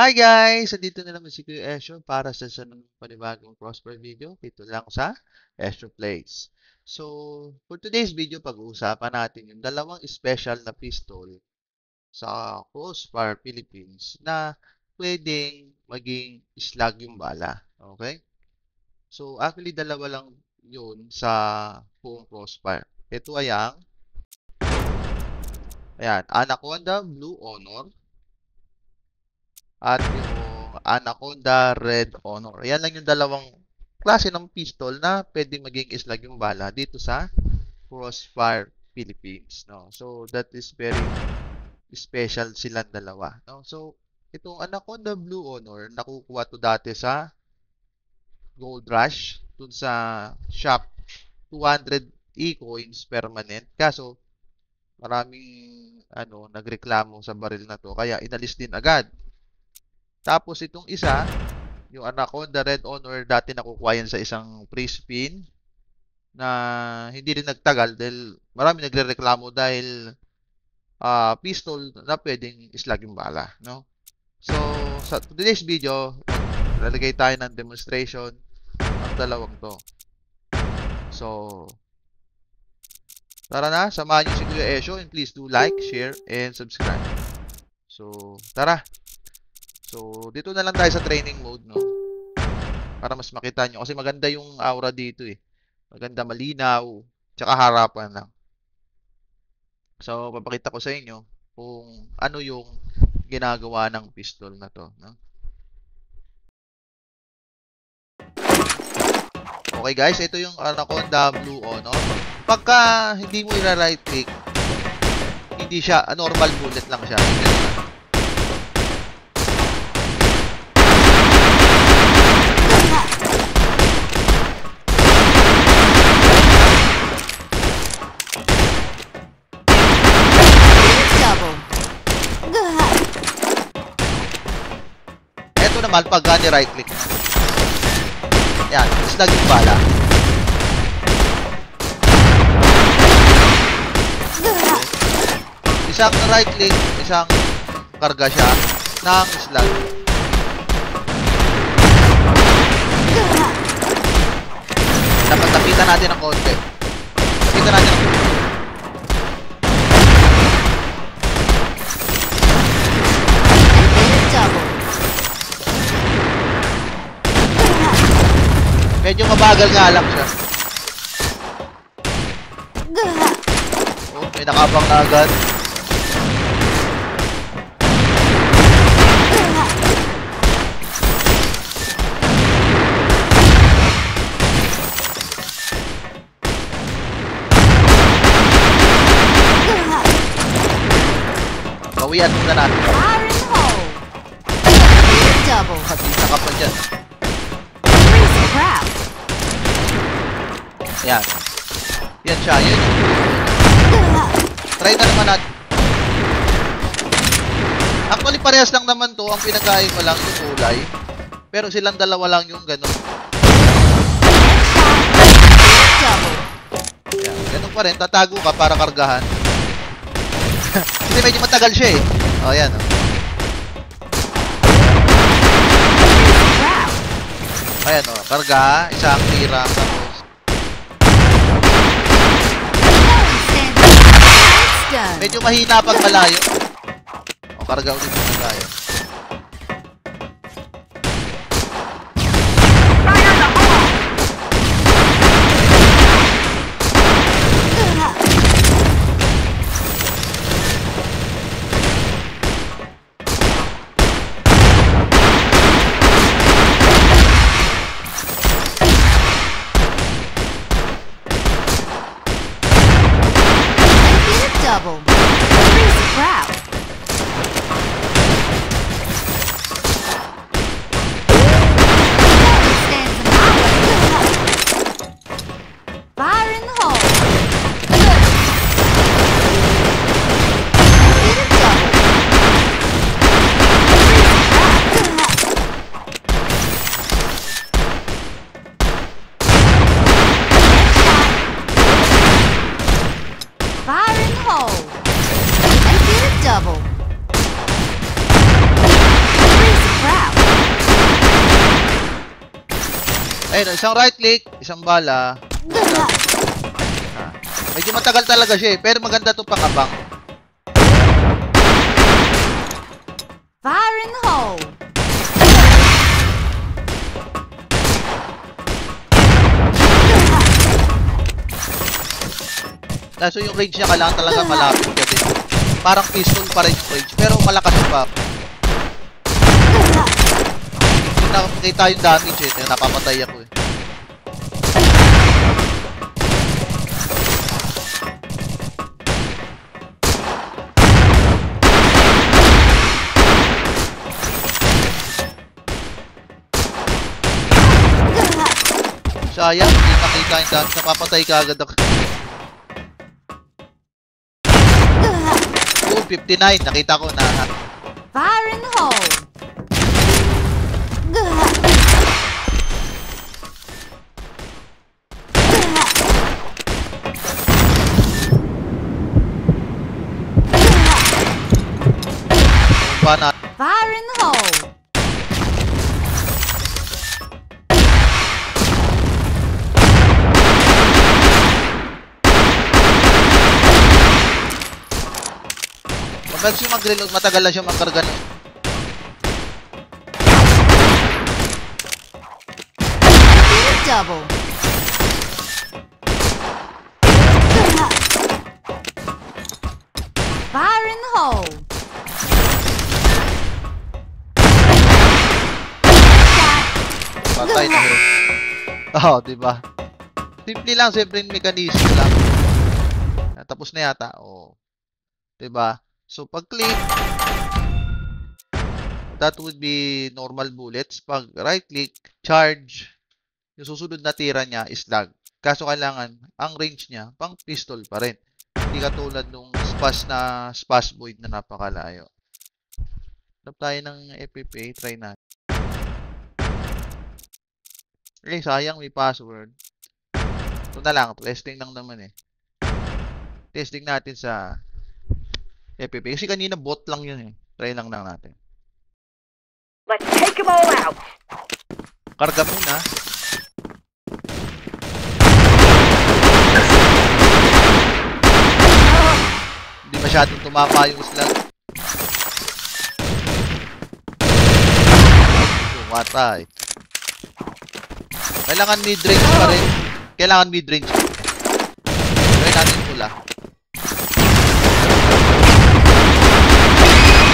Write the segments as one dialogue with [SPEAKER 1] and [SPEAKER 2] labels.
[SPEAKER 1] Hi guys! Andito na naman si Kuya Esyo para sa panibagong Prosper video dito lang sa Esyo Plays. So, for today's video, pag-uusapan natin yung dalawang special na pistol sa Crossfire Philippines na pwedeng maging slug yung bala. Okay? So, actually, dalawa lang yun sa buong Crossfire. Ito ay ang Anaconda Blue Honor at yung Anaconda Red Honor. Yan lang yung dalawang klase ng pistol na pwedeng maging slug yung bala dito sa Crossfire Philippines. No? So, that is very special silang dalawa. No? So, itong Anaconda Blue Honor, nakukuha to dati sa Gold Rush, dun sa shop, 200 e-coins permanent. Kaso, maraming nagreklamo sa baril na to, kaya inalis din agad. Tapos itong isa, yung Anaconda Red Honor, dati nakukuha yan sa isang free spin na hindi rin nagtagal dahil marami nagrereklamo dahil pistol na pwedeng slug yung bala. No? So, sa today's video, lalagay tayo ng demonstration ng dalawang to. So, tara na, samahan nyo si Kuya Esyo and please do like, share, and subscribe. So, tara! So, dito na lang tayo sa training mode, no? Para mas makita nyo. Kasi maganda yung aura dito, eh. Maganda, malinaw. Tsaka harapan lang. So, papakita ko sa inyo kung ano yung ginagawa ng pistol na to, no? Okay, guys. Ito yung Anaconda Blue Honor. Pagka hindi mo i-right click, hindi siya, normal bullet lang siya. Ito naman, pag ni-right click mo. Yan, slug yung bala. Isang right click, isang karga siya ng slug. Dapat tapitan natin ng konti. Tapitan natin ng konti. Medyo mabagal nga lang siya. Oh, may nakabang na agad. Bawian muna natin. Hatita ka pa dyan. Yan. Yan siya. Yan. Try na naman natin. Actually, parehas lang naman to. Ang pinag-aiba lang yung kulay. Pero silang dalawa lang yung ganun. Yan. Ganun pa rin. Tatago ka para kargahan. Kasi medyo matagal siya eh. O, yan. Ayan o. Karga. Isang tira. Medyo mahina pag malayo. O, karga ulit na tayo. Ayun, isang right click, isang bala. Medyo matagal talaga siya pero maganda to pang-abang.
[SPEAKER 2] Fire in the hole!
[SPEAKER 1] So yung range niya kailangan talaga malapit ka din. Parang pistol pa rin yung range, pero malakas pa. Nakakita yung damage napapatay ako Sayang, hindi nakita yung damage, napapatay ka agad ako. 59, nakita ko na.
[SPEAKER 2] Fire in the hole! Fire in the hole!
[SPEAKER 1] Pag siya mag-reload, matagal lang siya magkarga nun.
[SPEAKER 2] Double. Fire in the hole.
[SPEAKER 1] Patay na yun. Oo, diba? Simple lang, simple mechanism lang. Tapos na yata. Oo. Diba? So, pag-click, that would be normal bullets. Pag right-click, charge, yung susunod na tira niya is lag. Kaso kailangan, ang range niya, pang pistol pa rin. Hindi katulad nung spas void na napakalayo. Hanap tayo ng FFA, try natin. Sayang may password. Ito na lang, testing lang naman Testing natin sa FFA. Kasi kanina bot lang yun Try lang natin.
[SPEAKER 3] Let's take them all out.
[SPEAKER 1] Karga muna. Hindi masyadong tumama yung slug. Matay. Kailangan mid-range pa rin. Kailangan mid-range. Try natin pula.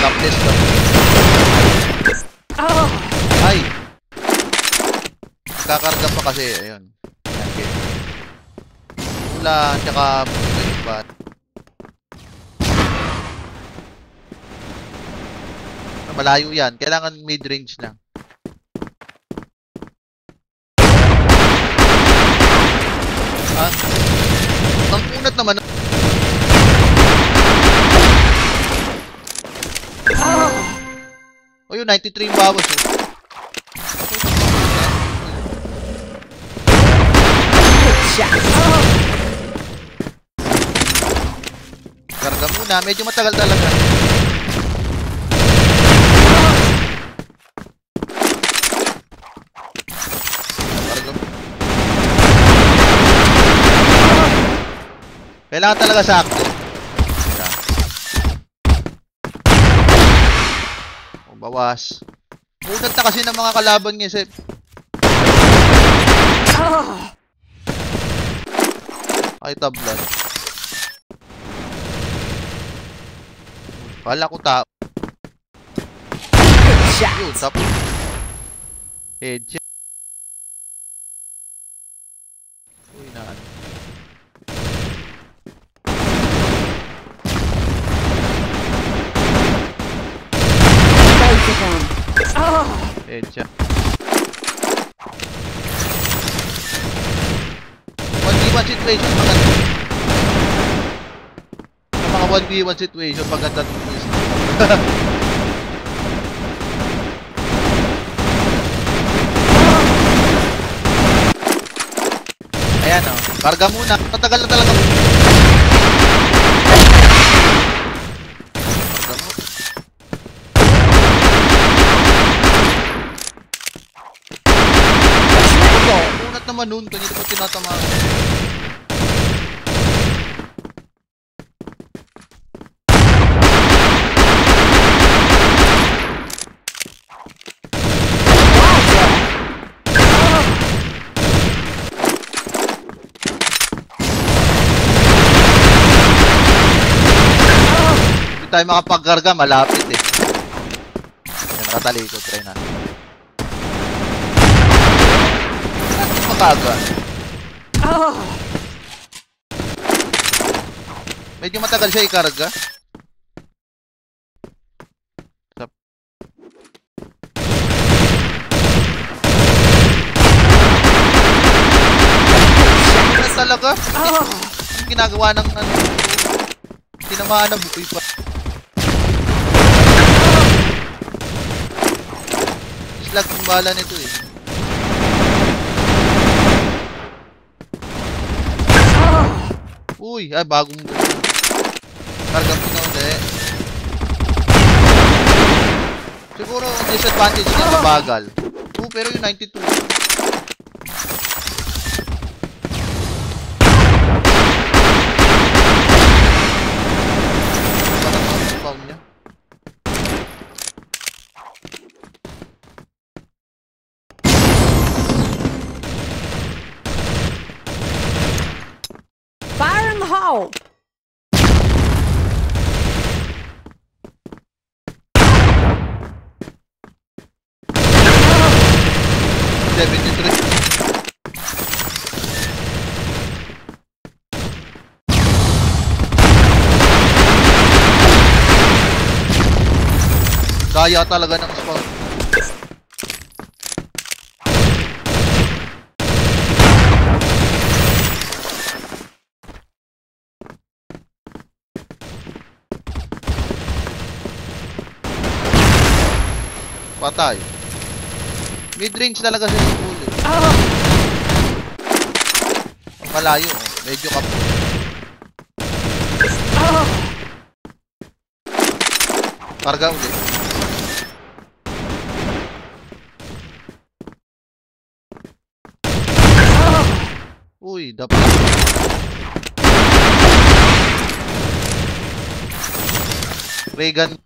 [SPEAKER 1] Topless lang. Ay! Kakarga pa kasi. Ayun. Okay. Pula, tsaka ba? Malayo yan. Kailangan mid-range lang. Ang unat naman. Oh, yun, 93 yung bawas Karga muna, medyo matagal talaga. Karga muna. Kailangan talaga sakto. Bawas. Unat na kasi ng mga kalaban niya, Sep. Ay, tablan. Kala ko tao. Yun, tapos. Headshot. Uy, na ano. Headshot. 1v1 situation maganda. Sa mga 1v1 situation maganda itong twist. Ayan o. Karga muna. Matagal na talaga. naman nun? Kanina pa tinatamaan. Hindi tayo makapagkarga, malapit eh. Yan, nakatalikod. Try na. Ano makaga? Medyo matagal siya ikarga. Ano talaga? Ang ginagawa ng ano? Tinamaan na bukoy pa. Slag yung bala nito eh. Uy, ay bagong kargang pinauli. Siguro ang disadvantage niya mabagal. Pero yung 92. Parang ang spawn niya.
[SPEAKER 3] Fire in the hole!
[SPEAKER 1] 73. Daya talaga ng spawn. Patay. Mid-range talaga siya yung huli. Malayo, oh. Medyo kapo. Karga ulit. Uy, dapat. Regan.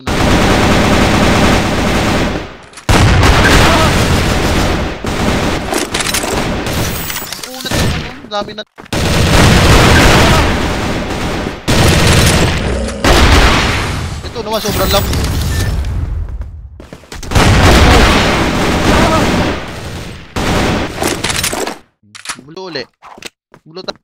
[SPEAKER 1] Ang unat naman, no? Dami na. Ito naman, sobrang labo. Bulo ulit. Bulo ta.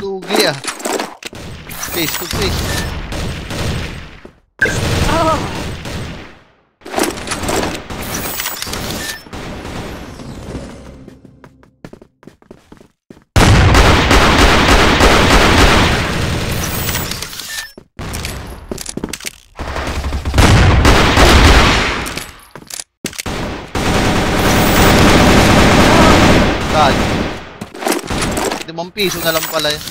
[SPEAKER 1] Lugi ah. Face to face. God. 5 piso na lang pala yun.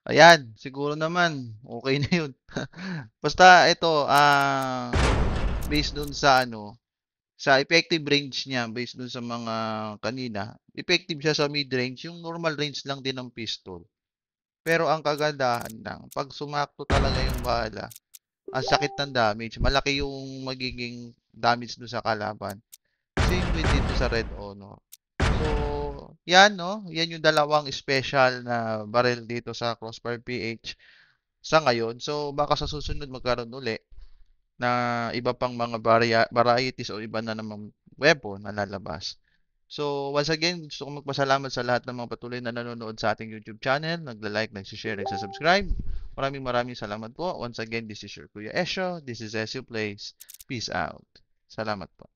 [SPEAKER 1] Ayan, siguro naman okay na yun. Basta ito, based dun sa ano, sa effective range niya, based dun sa mga kanina, effective siya sa mid-range, yung normal range lang din ng pistol. Pero ang kagandahan lang, pag sumakto talaga yung bala, ang sakit ng damage, malaki yung magiging damage dun sa kalaban. Same with dito sa Red Honor. So, yan no, yan yung dalawang special na barrel dito sa Crossfire PH sa ngayon. So, baka sa susunod magkaroon uli na iba pang mga varieties o iba na namang weapon na lalabas. So, once again, gusto ko magpasalamat sa lahat ng mga patuloy na nanonood sa ating YouTube channel, nagla-like, nagsishare, nagsasubscribe. Maraming salamat po. Once again, this is your Kuya Esho. This is SU Plays. Peace out. Salamat po.